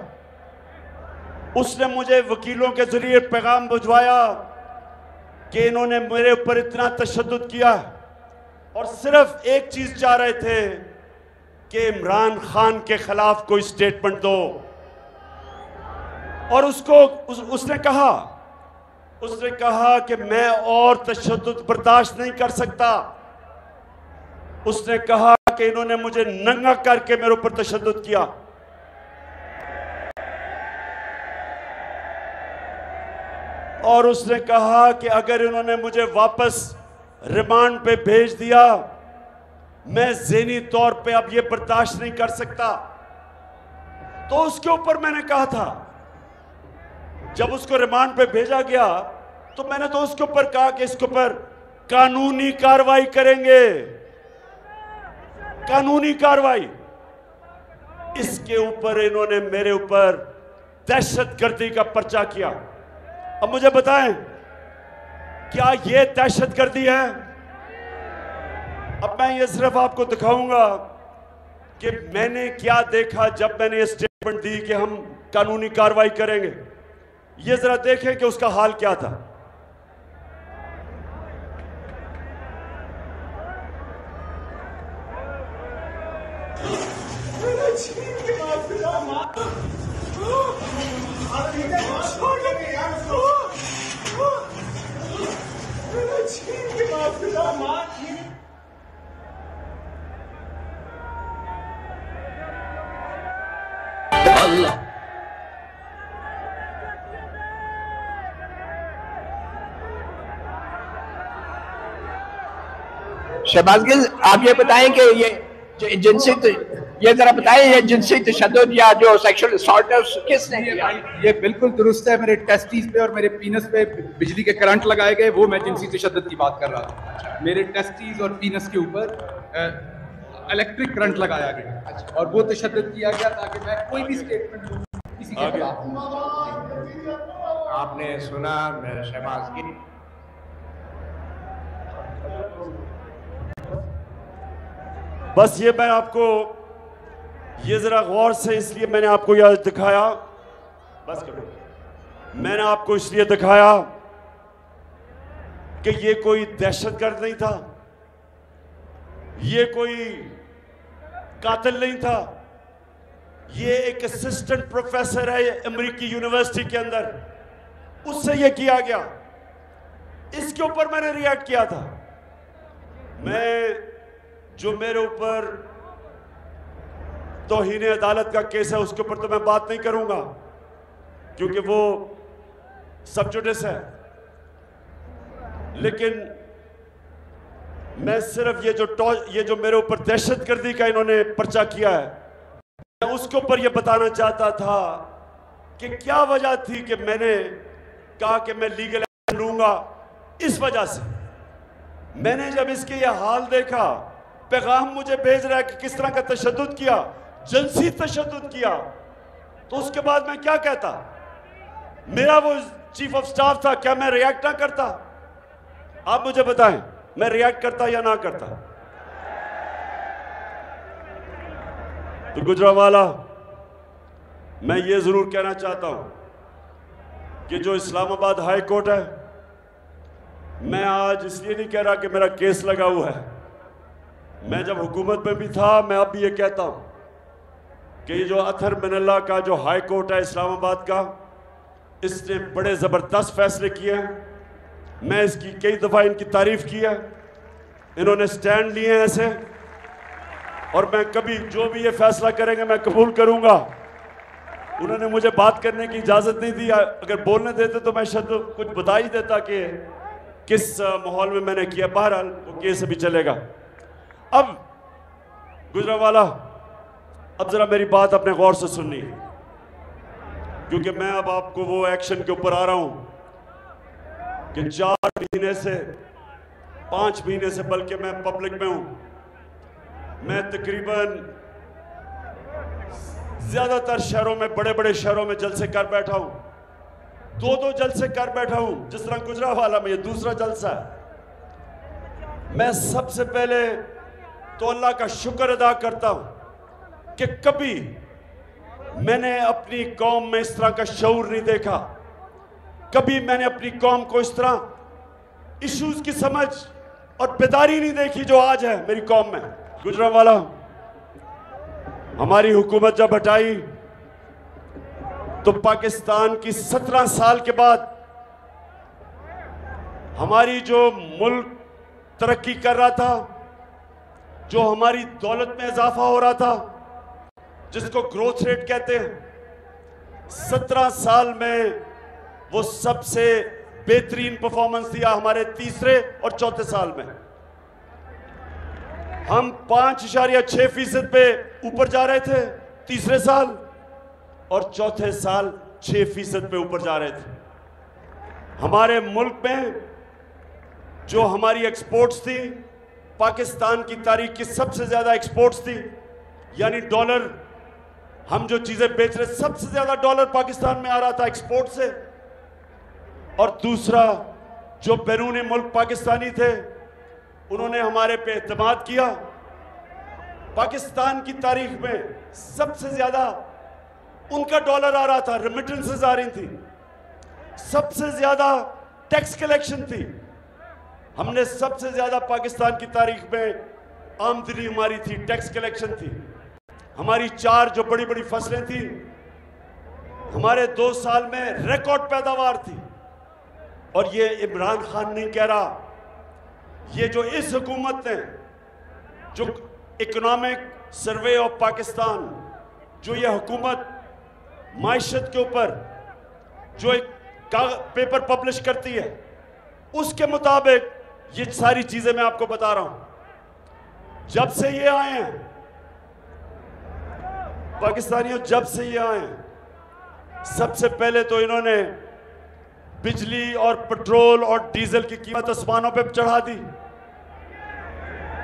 उसने मुझे वकीलों के जरिए पैगाम भिजवाया कि इन्होंने मेरे ऊपर इतना तशद्दुद किया और सिर्फ एक चीज चाह रहे थे कि इमरान खान के खिलाफ कोई स्टेटमेंट दो। और उसने कहा कि मैं और तशद्दुद बर्दाश्त नहीं कर सकता। उसने कहा कि इन्होंने मुझे नंगा करके मेरे ऊपर तशद्दुद किया। और उसने कहा कि अगर इन्होंने मुझे वापस रिमांड पे भेज दिया, मैं ज़हनी तौर पे अब ये बर्दाश्त नहीं कर सकता। तो उसके ऊपर मैंने कहा था, जब उसको रिमांड पे भेजा गया तो मैंने तो उसके ऊपर कहा कि इसके ऊपर कानूनी कार्रवाई करेंगे, कानूनी कार्रवाई। इसके ऊपर इन्होंने मेरे ऊपर दहशतगर्दी का पर्चा किया। अब मुझे बताएं, क्या ये दहशतगर्दी है? अब मैं ये सिर्फ आपको दिखाऊंगा कि मैंने क्या देखा जब मैंने ये स्टेटमेंट दी कि हम कानूनी कार्रवाई करेंगे। ये जरा देखें कि उसका हाल क्या था। शहबाज गिल, आप ये बताएं कि ये जरा बताएं, ये जिनसी तशद्दुद या जो सेक्सुअल असॉल्ट किसने किया? ये बिल्कुल दुरुस्त है। मेरे टेस्टिस पे और मेरे पीनस पे बिजली के करंट लगाए गए, वो मैं जिनसी तशद्दुद की बात कर रहा था। मेरे टेस्टिस और पीनस के ऊपर इलेक्ट्रिक करंट लगाया गया और वो तशद्दुद किया गया ताकि मैं कोई भी स्टेटमेंट किसी के खिलाफ। आपने सुना शहबाज गिल? बस ये मैं आपको ये जरा गौर से इसलिए मैंने आपको यह दिखाया बस करो। मैंने आपको इसलिए दिखाया कि ये कोई दहशतगर्द नहीं था, ये कोई कातिल नहीं था, ये एक असिस्टेंट प्रोफेसर है अमेरिकी यूनिवर्सिटी के अंदर, उससे ये किया गया। इसके ऊपर मैंने रिएक्ट किया था। मैं जो मेरे ऊपर तौहीन अदालत का केस है उसके ऊपर तो मैं बात नहीं करूंगा, क्योंकि वो सब जुडिस है। लेकिन मैं सिर्फ ये जो मेरे ऊपर दहशतगर्दी का इन्होंने पर्चा किया है, मैं उसके ऊपर ये बताना चाहता था कि क्या वजह थी कि मैंने कहा कि मैं लीगल एक्शन लूंगा। इस वजह से मैंने जब इसके ये हाल देखा, पैगाम मुझे भेज रहा है कि किस तरह का तशद्दुद किया, जिनसी तशद्दुद किया, तो उसके बाद मैं क्या कहता? मेरा वो चीफ ऑफ स्टाफ था, क्या मैं रिएक्ट ना करता? आप मुझे बताएं, मैं रिएक्ट करता या ना करता? तो गुजरावाला, मैं ये जरूर कहना चाहता हूं कि जो इस्लामाबाद हाई कोर्ट है, मैं आज इसलिए नहीं कह रहा कि मेरा केस लगा हुआ है। मैं जब हुकूमत में भी था, मैं अब भी ये कहता हूं कि ये जो अथर मिनल्ला का जो हाई कोर्ट है इस्लामाबाद का, इसने बड़े ज़बरदस्त फैसले किए हैं। मैं इसकी कई दफ़ा इनकी तारीफ की है। इन्होंने स्टैंड लिए हैं ऐसे, और मैं कभी जो भी ये फैसला करेंगे मैं कबूल करूंगा। उन्होंने मुझे बात करने की इजाज़त नहीं दी, अगर बोलने देते तो मैं शायद कुछ बता ही देता कि किस माहौल में मैंने किया। बहरहाल वो केस अभी चलेगा। अब गुजरावाला, अब जरा मेरी बात अपने गौर से सुननी, क्योंकि मैं अब आपको वो एक्शन के ऊपर आ रहा हूं कि 4 महीने से 5 महीने से बल्कि मैं पब्लिक में हूं। मैं तकरीबन ज्यादातर शहरों में, बड़े बड़े शहरों में जलसे कर बैठा हूं, 2-2 जलसे कर बैठा हूं। जिस तरह गुजरावाला में ये दूसरा जलसा है। मैं सबसे पहले तो अल्लाह का शुक्र अदा करता हूं कि कभी मैंने अपनी कौम में इस तरह का शऊर नहीं देखा। कभी मैंने अपनी कौम को इस तरह इश्यूज की समझ और बेदारी नहीं देखी जो आज है मेरी कौम में। गुजरावाला, हमारी हुकूमत जब हटाई तो पाकिस्तान की 17 साल के बाद हमारी जो मुल्क तरक्की कर रहा था, जो हमारी दौलत में इजाफा हो रहा था, जिसको ग्रोथ रेट कहते हैं, 17 साल में वो सबसे बेहतरीन परफॉर्मेंस दिया हमारे तीसरे और चौथे साल में। हम 5.6% पे ऊपर जा रहे थे तीसरे साल, और चौथे साल 6% पे ऊपर जा रहे थे। हमारे मुल्क में जो हमारी एक्सपोर्ट्स थी, पाकिस्तान की तारीख की सबसे ज्यादा एक्सपोर्ट्स थी, यानी डॉलर, हम जो चीजें बेच रहे, सबसे ज्यादा डॉलर पाकिस्तान में आ रहा था एक्सपोर्ट से। और दूसरा, जो बैरूनी मुल्क पाकिस्तानी थे, उन्होंने हमारे पे एतमाद किया। पाकिस्तान की तारीख में सबसे ज्यादा उनका डॉलर आ रहा था, रेमिटेंसेस आ रही थी, सबसे ज्यादा टैक्स कलेक्शन थी। हमने सबसे ज्यादा पाकिस्तान की तारीख में आमदनी हमारी थी, टैक्स कलेक्शन थी। हमारी 4 जो बड़ी बड़ी फसलें थी, हमारे 2 साल में रिकॉर्ड पैदावार थी। और ये इमरान खान नहीं कह रहा, ये जो इस हुकूमत ने जो इकोनॉमिक सर्वे ऑफ पाकिस्तान, जो ये हुकूमत माइशत के ऊपर जो एक पेपर पब्लिश करती है, उसके मुताबिक ये सारी चीजें मैं आपको बता रहा हूं। जब से ये आए हैं पाकिस्तानियों, जब से ये आए हैं, सबसे पहले तो इन्होंने बिजली और पेट्रोल और डीजल की कीमत आसमानों पे चढ़ा दी।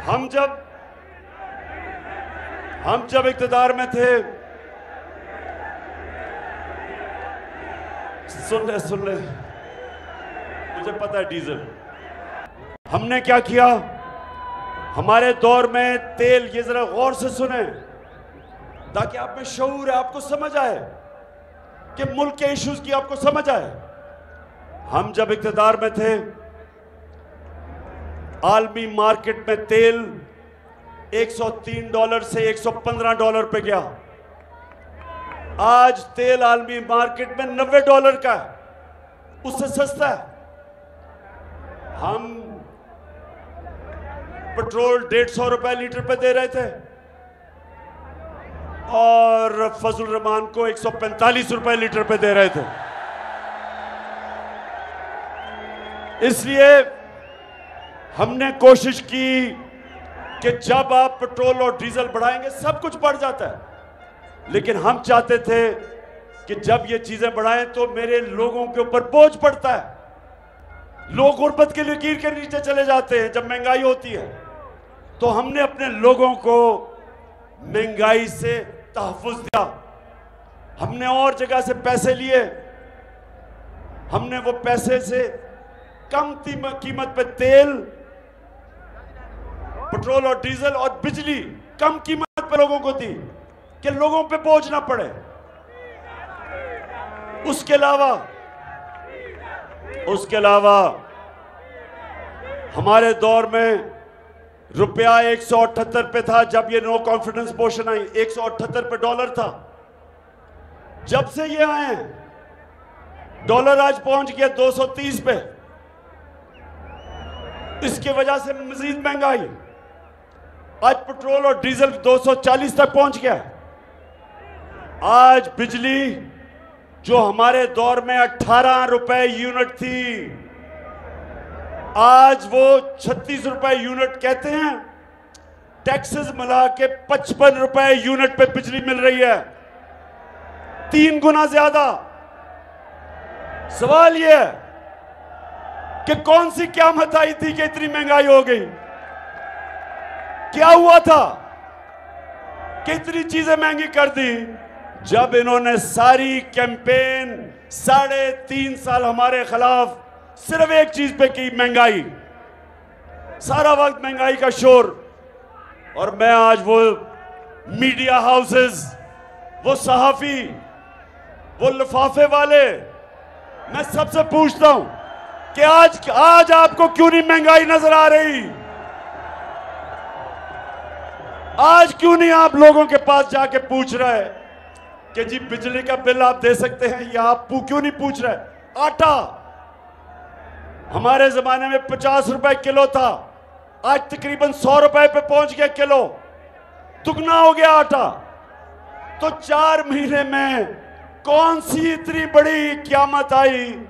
हम जब इक्तदार में थे, सुन ले, मुझे पता है डीजल, हमने क्या किया हमारे दौर में तेल, ये जरा गौर से सुने ताकि आप में शऊर है, आपको समझ आए। कि मुल्क के इश्यूज की आपको समझ आए। हम जब इक़्तिदार में थे, आलमी मार्केट में तेल $103 से $115 पे गया। आज तेल आलमी मार्केट में $90 का है, उससे सस्ता है। हम पेट्रोल ₹150 लीटर पे दे रहे थे और फजल रहमान को ₹145 लीटर पे दे रहे थे। इसलिए हमने कोशिश की कि जब आप पेट्रोल और डीजल बढ़ाएंगे सब कुछ बढ़ जाता है, लेकिन हम चाहते थे कि जब ये चीजें बढ़ाएं तो मेरे लोगों के ऊपर बोझ पड़ता है। लोग गुर्बत के लकीर के नीचे चले जाते हैं जब महंगाई होती है। तो हमने अपने लोगों को महंगाई से तहफ़्फ़ुज़ दिया। हमने और जगह से पैसे लिए, हमने वो पैसे से कम कीमत पे तेल, पेट्रोल और डीजल और बिजली कम कीमत पे लोगों को दी कि लोगों पे बोझ ना पड़े। उसके अलावा हमारे दौर में रुपया 178 पे था जब ये नो कॉन्फिडेंस मोशन आई, 178 पे डॉलर था। जब से ये आए हैं डॉलर आज पहुंच गया 230 पे। इसकी वजह से मजीद महंगाई, आज पेट्रोल और डीजल 240 तक पहुंच गया। आज बिजली जो हमारे दौर में 18 रुपए यूनिट थी, आज वो 36 रुपए यूनिट कहते हैं। टैक्सेस मिला के 55 रुपए यूनिट पे बिजली मिल रही है, 3 गुना ज्यादा। सवाल यह है कि कौन सी क़यामत आई थी कि इतनी महंगाई हो गई? क्या हुआ था कि इतनी चीजें महंगी कर दी? जब इन्होंने सारी कैंपेन 3.5 साल हमारे खिलाफ सिर्फ एक चीज पे की, महंगाई। सारा वक्त महंगाई का शोर। और मैं आज वो मीडिया हाउसेस, वो सहाफी, वो लिफाफे वाले, मैं सबसे पूछता हूं कि आज आपको क्यों नहीं महंगाई नजर आ रही? आज क्यों नहीं आप लोगों के पास जाके पूछ रहे कि जी बिजली का बिल आप दे सकते हैं? या आप क्यों नहीं पूछ रहे? आटा हमारे जमाने में 50 रुपए किलो था, आज तकरीबन 100 रुपए पे पहुंच गया किलो, दुगना हो गया आटा। तो 4 महीने में कौन सी इतनी बड़ी क़यामत आई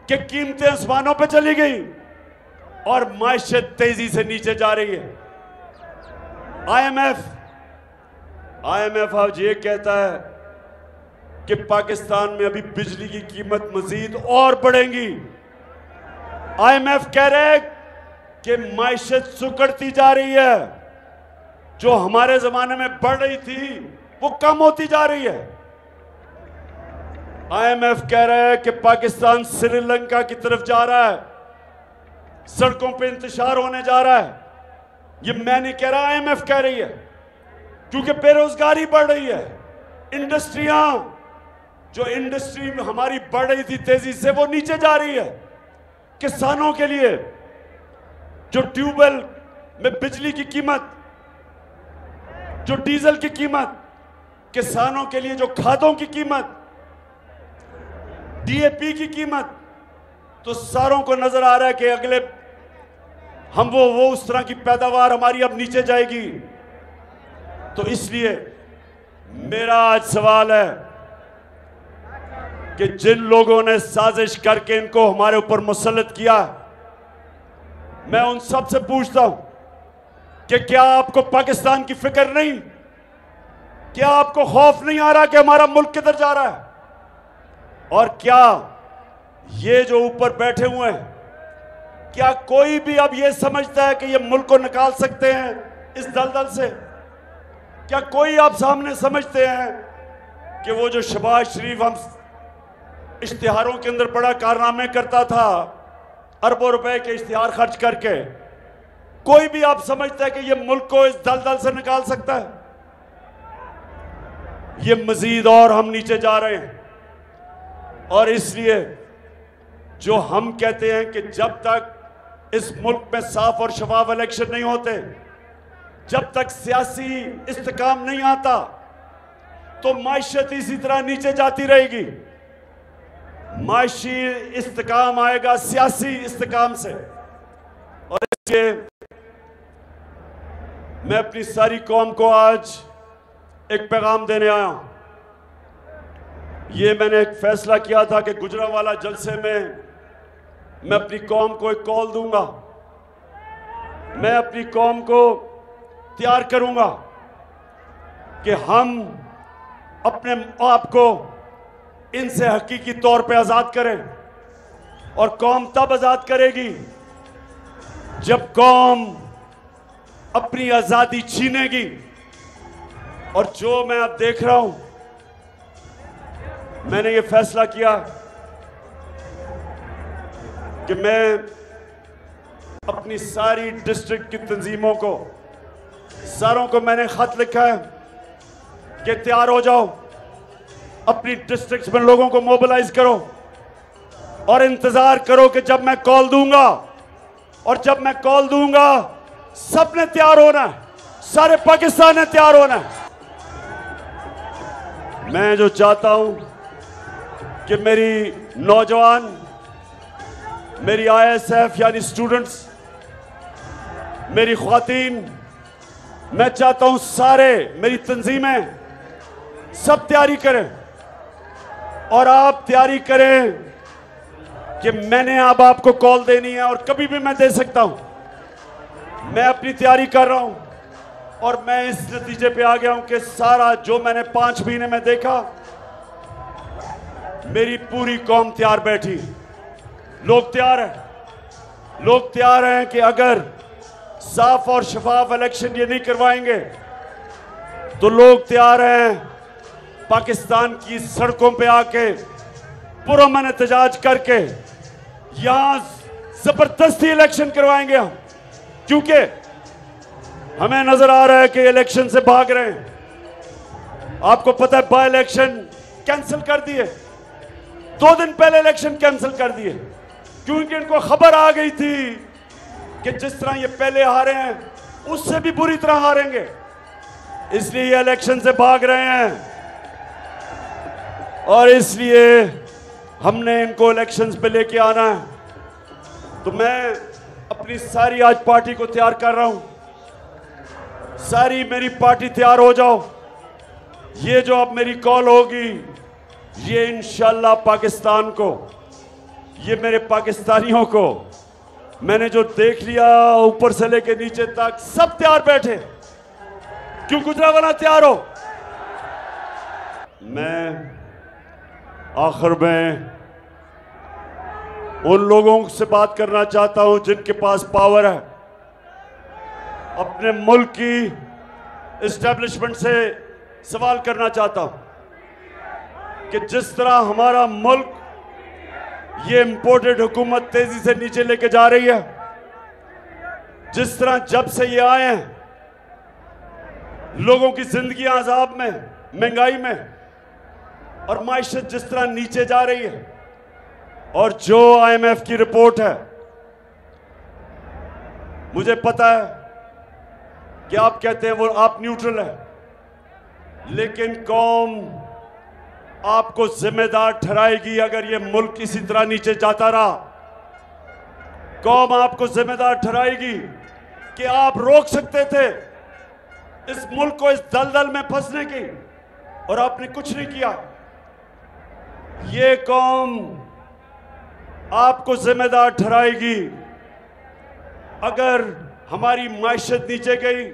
कि कीमतें आसमानों पे चली गई और मायशत तेजी से नीचे जा रही है। आईएमएफ आज ये कहता है कि पाकिस्तान में अभी बिजली की कीमत मजीद और बढ़ेगी। आईएमएफ कह रहे हैं कि मायशत सुकड़ती जा रही है, जो हमारे जमाने में बढ़ रही थी वो कम होती जा रही है। आईएमएफ कह रहा है कि पाकिस्तान श्रीलंका की तरफ जा रहा है, सड़कों पे इंतशार होने जा रहा है। ये मैं नहीं कह रहा, आईएमएफ कह रही है, क्योंकि बेरोजगारी बढ़ रही है। जो इंडस्ट्री हमारी बढ़ रही थी तेजी से, वो नीचे जा रही है। किसानों के लिए जो ट्यूबवेल में बिजली की कीमत, जो डीजल की कीमत, किसानों के लिए जो खादों की कीमत, डीएपी की कीमत, तो सारों को नजर आ रहा है कि अगले हम वो उस तरह की पैदावार हमारी अब नीचे जाएगी। तो इसलिए मेरा आज सवाल है कि जिन लोगों ने साजिश करके इनको हमारे ऊपर मुसल्लत किया, मैं उन सब से पूछता हूं कि क्या आपको पाकिस्तान की फिक्र नहीं? क्या आपको खौफ नहीं आ रहा कि हमारा मुल्क किधर जा रहा है? और क्या ये जो ऊपर बैठे हुए हैं, क्या कोई भी अब ये समझता है कि ये मुल्क को निकाल सकते हैं इस दलदल से? क्या कोई आप सामने समझते हैं कि वो जो शहबाज शरीफ हम इश्तिहारों के अंदर बड़ा कारनामे करता था, अरबों रुपए के इश्तिहार खर्च करके, कोई भी आप समझता है कि ये मुल्क को इस दलदल से निकाल सकता है? ये मजीद और हम नीचे जा रहे हैं। और इसलिए जो हम कहते हैं कि जब तक इस मुल्क में साफ और शफाफ इलेक्शन नहीं होते, जब तक सियासी इस्तेकाम नहीं आता, तो मायशत इसी तरह नीचे जाती रहेगी। माशी इस्तेकाम आएगा सियासी इस्तेकाम से। और इसलिए मैं अपनी सारी कौम को आज एक पैगाम देने आया हूं। ये मैंने एक फैसला किया था कि गुजरांवाला जलसे में मैं अपनी कौम को एक कॉल दूंगा। मैं अपनी कौम को तैयार करूंगा कि हम अपने आप को इनसे हकीकी तौर पे आज़ाद करें। और कौम तब आज़ाद करेगी जब कौम अपनी आज़ादी छीनेगी। और जो मैं अब देख रहा हूं, मैंने ये फैसला किया कि मैं अपनी सारी डिस्ट्रिक्ट की तंजीमों को, सारों को मैंने खत लिखा है कि तैयार हो जाओ, अपनी डिस्ट्रिक्ट में लोगों को मोबिलाइज करो और इंतजार करो कि जब मैं कॉल दूंगा, और जब मैं कॉल दूंगा सबने तैयार होना है, सारे पाकिस्तान ने तैयार होना है। मैं जो चाहता हूं कि मेरी नौजवान, मेरी ISF यानी स्टूडेंट्स, मेरी ख्वातीन, मैं चाहता हूं सारे, मेरी तंजीमें सब तैयारी करें। और आप तैयारी करें कि मैंने अब आपको कॉल देनी है और कभी भी मैं दे सकता हूं। मैं अपनी तैयारी कर रहा हूं और मैं इस नतीजे पे आ गया हूं कि सारा जो मैंने 5 महीने में देखा, मेरी पूरी कौम तैयार बैठी। लोग तैयार हैं, लोग तैयार हैं कि अगर साफ और शफाफ इलेक्शन ये नहीं करवाएंगे तो लोग तैयार हैं पाकिस्तान की सड़कों पे आके पुरअमन एहतजाज करके यहां जबरदस्ती इलेक्शन करवाएंगे हम। क्योंकि हमें नजर आ रहा है कि इलेक्शन से भाग रहे हैं। आपको पता है बाय इलेक्शन कैंसिल कर दिए, 2 दिन पहले इलेक्शन कैंसिल कर दिए, क्योंकि इनको खबर आ गई थी कि जिस तरह ये पहले हारे हैं उससे भी बुरी तरह हारेंगे, इसलिए ये इलेक्शन से भाग रहे हैं। और इसलिए हमने इनको इलेक्शंस पे लेके आना है। तो मैं अपनी सारी आज पार्टी को तैयार कर रहा हूं, सारी मेरी पार्टी तैयार हो जाओ। ये जो अब मेरी कॉल होगी, ये इंशाल्लाह पाकिस्तान को, ये मेरे पाकिस्तानियों को, मैंने जो देख लिया ऊपर से लेके नीचे तक सब तैयार बैठे। क्यों गुजरांवाला तैयार हो? मैं आखिर में उन लोगों से बात करना चाहता हूं जिनके पास पावर है, अपने मुल्क की एस्टेब्लिशमेंट से सवाल करना चाहता हूं कि जिस तरह हमारा मुल्क ये इंपोर्टेड हुकूमत तेजी से नीचे लेके जा रही है, जिस तरह जब से ये आए हैं लोगों की जिंदगी अजाब में, महंगाई में और माइशत जिस तरह नीचे जा रही है, और जो IMF की रिपोर्ट है, मुझे पता है कि आप कहते हैं वो आप न्यूट्रल है, लेकिन कौम आपको जिम्मेदार ठहराएगी अगर ये मुल्क इसी तरह नीचे जाता रहा। कौम आपको जिम्मेदार ठहराएगी कि आप रोक सकते थे इस मुल्क को इस दलदल में फंसने की, और आपने कुछ नहीं किया। ये कौम आपको जिम्मेदार ठहराएगी अगर हमारी माइशत नीचे गई,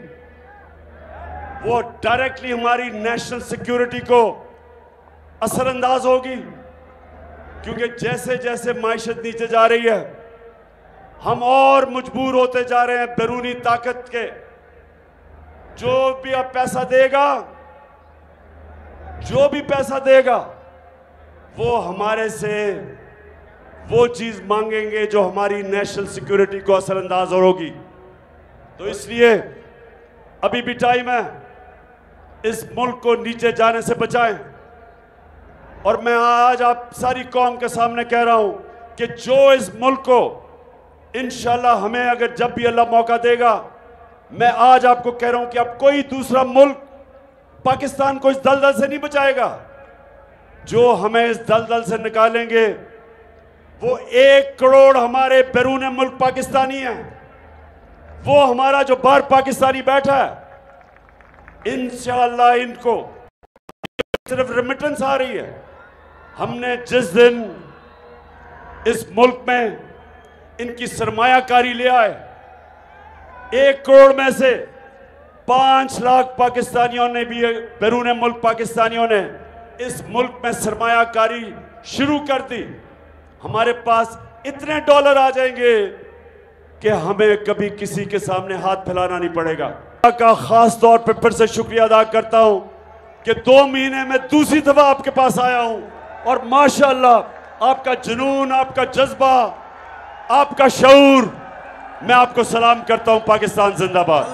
वो डायरेक्टली हमारी नेशनल सिक्योरिटी को असरअंदाज होगी। क्योंकि जैसे जैसे माइशत नीचे जा रही है, हम और मजबूर होते जा रहे हैं बैरूनी ताकत के। जो भी अब पैसा देगा, जो भी पैसा देगा, वो हमारे से वो चीज मांगेंगे जो हमारी नेशनल सिक्योरिटी को असरअंदाज होगी। तो इसलिए अभी भी टाइम है, इस मुल्क को नीचे जाने से बचाएं। और मैं आज आप सारी कौम के सामने कह रहा हूं कि जो इस मुल्क को इंशाल्लाह हमें अगर जब भी अल्लाह मौका देगा, मैं आज आपको कह रहा हूं कि अब कोई दूसरा मुल्क पाकिस्तान को इस दलदल से नहीं बचाएगा। जो हमें इस दलदल से निकालेंगे वो 1 करोड़ हमारे बैरून मुल्क पाकिस्तानी हैं। वो हमारा जो बाहर पाकिस्तानी बैठा है, इंशाअल्लाह इनको सिर्फ रेमिटेंस आ रही है। हमने जिस दिन इस मुल्क में इनकी सरमायाकारी ले आए, 1 करोड़ में से 5 लाख पाकिस्तानियों ने भी, बैरून मुल्क पाकिस्तानियों ने इस मुल्क में सरमायाकारी शुरू कर दी। हमारे पास इतने डॉलर आ जाएंगे कि हमें कभी किसी के सामने हाथ फैलाना नहीं पड़ेगा। का खास तौर पर फिर से शुक्रिया अदा करता हूं कि 2 महीने में दूसरी दफा आपके पास आया हूं और माशाअल्लाह आपका जुनून, आपका जज्बा, आपका शऊर, मैं आपको सलाम करता हूं। पाकिस्तान जिंदाबाद।